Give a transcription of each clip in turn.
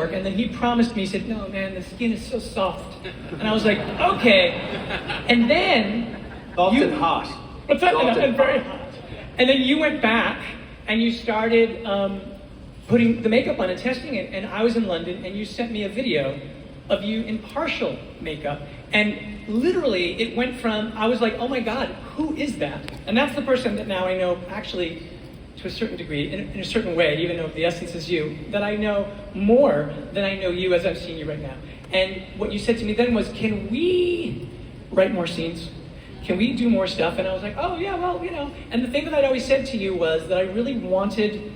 work. And then he promised me, he said, no, man, the skin is so soft. And I was like, okay. And then... Soft and hot. And very hot. And then you went back and you started putting the makeup on and testing it. And I was in London and you sent me a video of you in partial makeup. And literally it went from, I was like, oh my God, who is that? And that's the person that now I know actually to a certain degree, in a certain way, even though the essence is you, that I know more than I know you as I've seen you right now. And what you said to me then was, can we write more scenes? Can we do more stuff? And I was like, oh yeah, well, you know. And the thing that I'd always said to you was that I really wanted,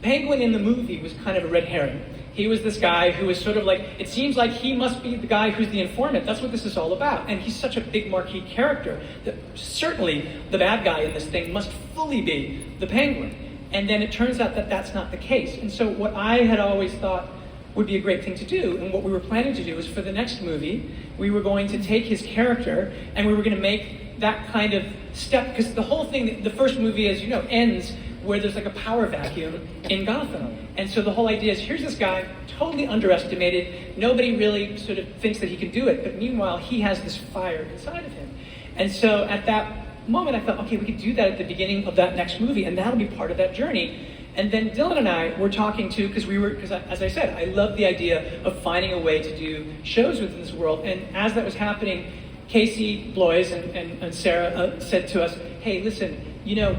Penguin in the movie was kind of a red herring. He was this guy who was sort of like, it seems like he must be the guy who's the informant. That's what this is all about. And he's such a big marquee character that certainly the bad guy in this thing must fully be the Penguin. And then it turns out that that's not the case. And so what I had always thought would be a great thing to do, and what we were planning to do, is for the next movie, we were going to take his character and we were going to make that kind of step, because the whole thing, the first movie, as you know, ends where there's like a power vacuum in Gotham. And so the whole idea is, here's this guy, totally underestimated, nobody really sort of thinks that he can do it, but meanwhile he has this fire inside of him. And so at that moment I thought, okay, we could do that at the beginning of that next movie, and that'll be part of that journey. And then Dylan and I were talking too, because as I said, I love the idea of finding a way to do shows within this world. And as that was happening, Casey Bloys and Sarah said to us, hey, listen, you know,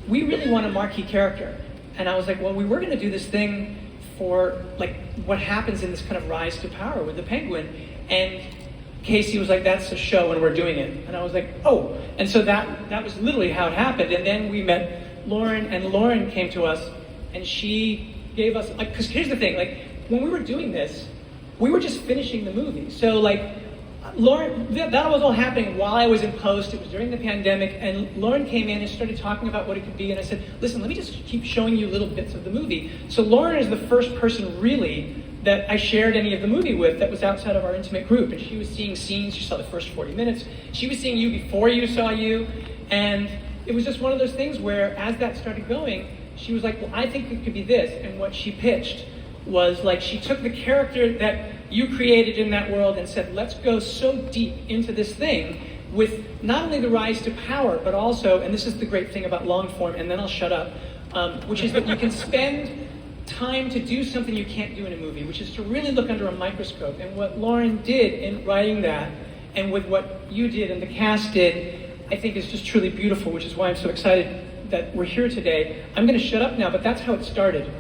we really want a marquee character. And I was like, well, we were going to do this thing for like what happens in this kind of rise to power with the Penguin. And Casey was like, that's a show and we're doing it. And I was like, oh. And so that was literally how it happened. And then we met Lauren, and Lauren came to us and she gave us, like, because here's the thing, like when we were doing this, we were just finishing the movie. So like, Lauren, that was all happening while I was in post. It was during the pandemic, and Lauren came in and started talking about what it could be, and I said, listen, let me just keep showing you little bits of the movie. So Lauren is the first person really that I shared any of the movie with that was outside of our intimate group, and she was seeing scenes. She saw the first 40 minutes. She was seeing you before you saw you, and it was just one of those things where as that started going, she was like, well, I think it could be this. And what she pitched was like, she took the character that you created in that world and said, let's go so deep into this thing with not only the rise to power, but also, and this is the great thing about long form, and then I'll shut up, which is that you can spend time to do something you can't do in a movie, which is to really look under a microscope. And what Lauren did in writing that, and with what you did and the cast did, I think is just truly beautiful, which is why I'm so excited that we're here today. I'm going to shut up now, but that's how it started.